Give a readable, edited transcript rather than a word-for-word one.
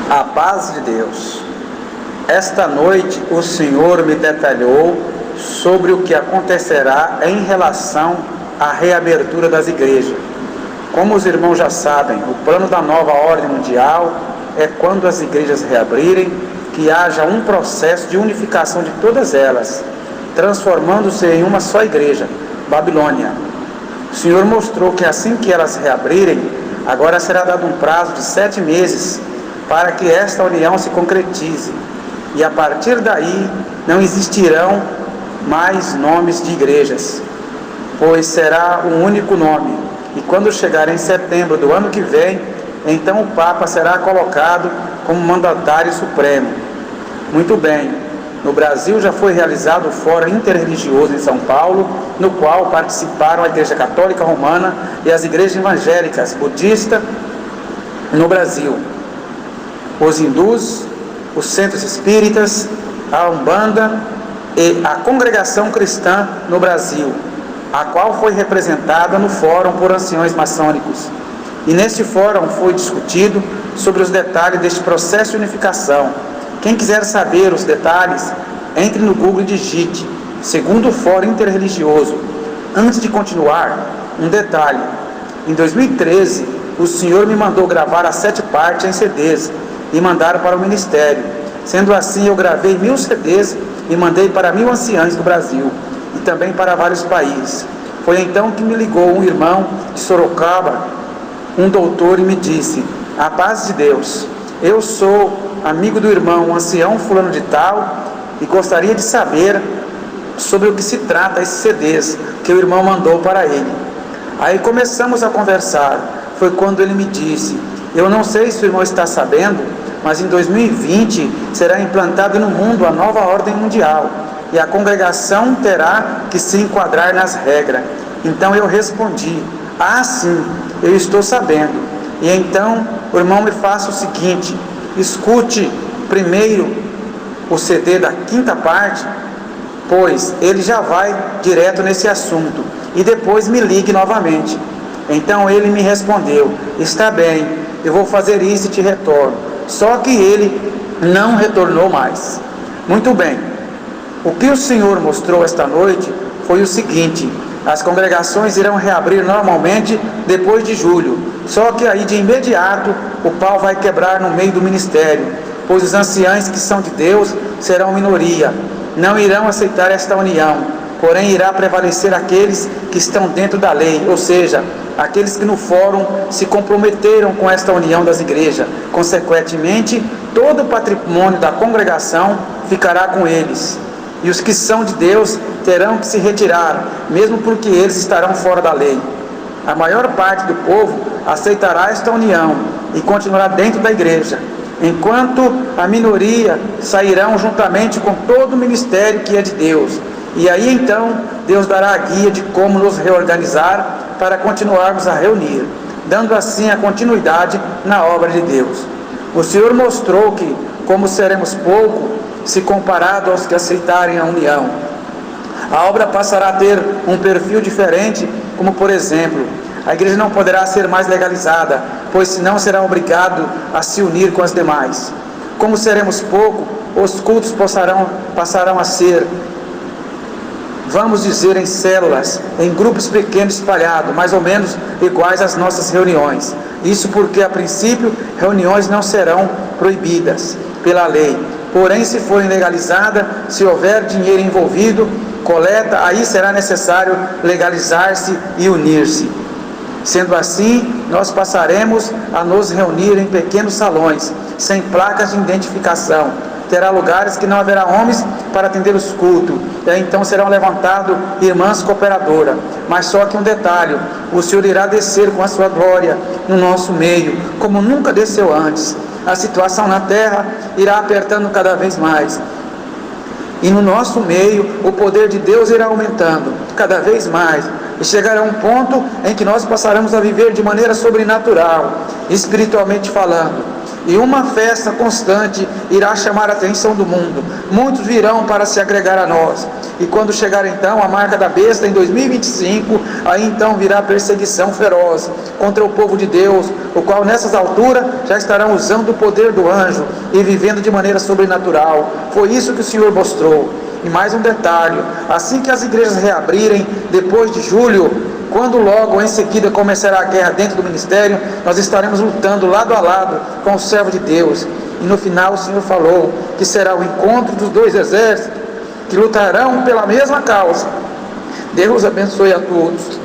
A paz de Deus. Esta noite o Senhor me detalhou sobre o que acontecerá em relação à reabertura das igrejas. Como os irmãos já sabem, o plano da nova ordem mundial é, quando as igrejas reabrirem, que haja um processo de unificação de todas elas, transformando-se em uma só igreja, Babilônia. O Senhor mostrou que assim que elas reabrirem, agora será dado um prazo de 7 meses para que esta união se concretize. E a partir daí não existirão mais nomes de igrejas, pois será um único nome. E quando chegar em setembro do ano que vem, então o Papa será colocado como mandatário supremo. Muito bem, no Brasil já foi realizado o Fórum Interreligioso em São Paulo, no qual participaram a Igreja Católica Romana e as igrejas evangélicas, budistas no Brasil, os hindus, os centros espíritas, a Umbanda e a Congregação Cristã no Brasil, a qual foi representada no fórum por anciões maçônicos. E neste fórum foi discutido sobre os detalhes deste processo de unificação. Quem quiser saber os detalhes, entre no Google e digite segundo o Fórum Interreligioso. Antes de continuar, um detalhe: em 2013 o Senhor me mandou gravar as 7 partes em CDs e mandar para o ministério. Sendo assim, eu gravei 1000 CDs e mandei para 1000 anciães do Brasil e também para vários países. Foi então que me ligou um irmão de Sorocaba, um doutor, e me disse: a paz de Deus, eu sou amigo do irmão, um ancião fulano de tal, e gostaria de saber sobre o que se trata esses CDs que o irmão mandou para ele. Aí começamos a conversar. Foi quando ele me disse: eu não sei se o irmão está sabendo, mas em 2020 será implantada no mundo a nova ordem mundial e a congregação terá que se enquadrar nas regras. Então eu respondi: ah, sim, eu estou sabendo. E então o irmão me faça o seguinte: escute primeiro o CD da 5ª parte, pois ele já vai direto nesse assunto, e depois me ligue novamente. Então ele me respondeu: está bem, eu vou fazer isso e te retorno. Só que ele não retornou mais. Muito bem, o que o Senhor mostrou esta noite foi o seguinte: as congregações irão reabrir normalmente depois de julho, só que aí de imediato o pau vai quebrar no meio do ministério, pois os anciães que são de Deus serão minoria, não irão aceitar esta união, porém irá prevalecer aqueles que estão dentro da lei, ou seja, aqueles que no fórum se comprometeram com esta união das igrejas. Consequentemente, todo o patrimônio da congregação ficará com eles, e os que são de Deus terão que se retirar, mesmo porque eles estarão fora da lei. A maior parte do povo aceitará esta união e continuará dentro da igreja, enquanto a minoria sairão juntamente com todo o ministério que é de Deus. E aí então Deus dará a guia de como nos reorganizar para continuarmos a reunir, dando assim a continuidade na obra de Deus. O Senhor mostrou que, como seremos pouco se comparado aos que aceitarem a união, a obra passará a ter um perfil diferente, como por exemplo, a igreja não poderá ser mais legalizada, pois senão será obrigado a se unir com as demais. Como seremos pouco, os cultos passarão a ser, vamos dizer, em células, em grupos pequenos espalhados, mais ou menos iguais às nossas reuniões. Isso porque, a princípio, reuniões não serão proibidas pela lei. Porém, se forem legalizadas, se houver dinheiro envolvido, coleta, aí será necessário legalizar-se e unir-se. Sendo assim, nós passaremos a nos reunir em pequenos salões, sem placas de identificação. Terá lugares que não haverá homens para atender os cultos, e aí então serão levantados irmãs cooperadoras. Mas só que um detalhe: o Senhor irá descer com a sua glória no nosso meio, como nunca desceu antes. A situação na terra irá apertando cada vez mais, e no nosso meio o poder de Deus irá aumentando cada vez mais, e chegará um ponto em que nós passaremos a viver de maneira sobrenatural, espiritualmente falando. E uma festa constante irá chamar a atenção do mundo. Muitos virão para se agregar a nós. E quando chegar então a marca da besta em 2025, aí então virá perseguição feroz contra o povo de Deus, o qual nessas alturas já estarão usando o poder do anjo e vivendo de maneira sobrenatural. Foi isso que o Senhor mostrou. E mais um detalhe: assim que as igrejas reabrirem, depois de julho, quando logo em seguida começará a guerra dentro do ministério, nós estaremos lutando lado a lado com o servo de Deus. E no final o Senhor falou que será o encontro dos dois exércitos que lutarão pela mesma causa. Deus abençoe a todos.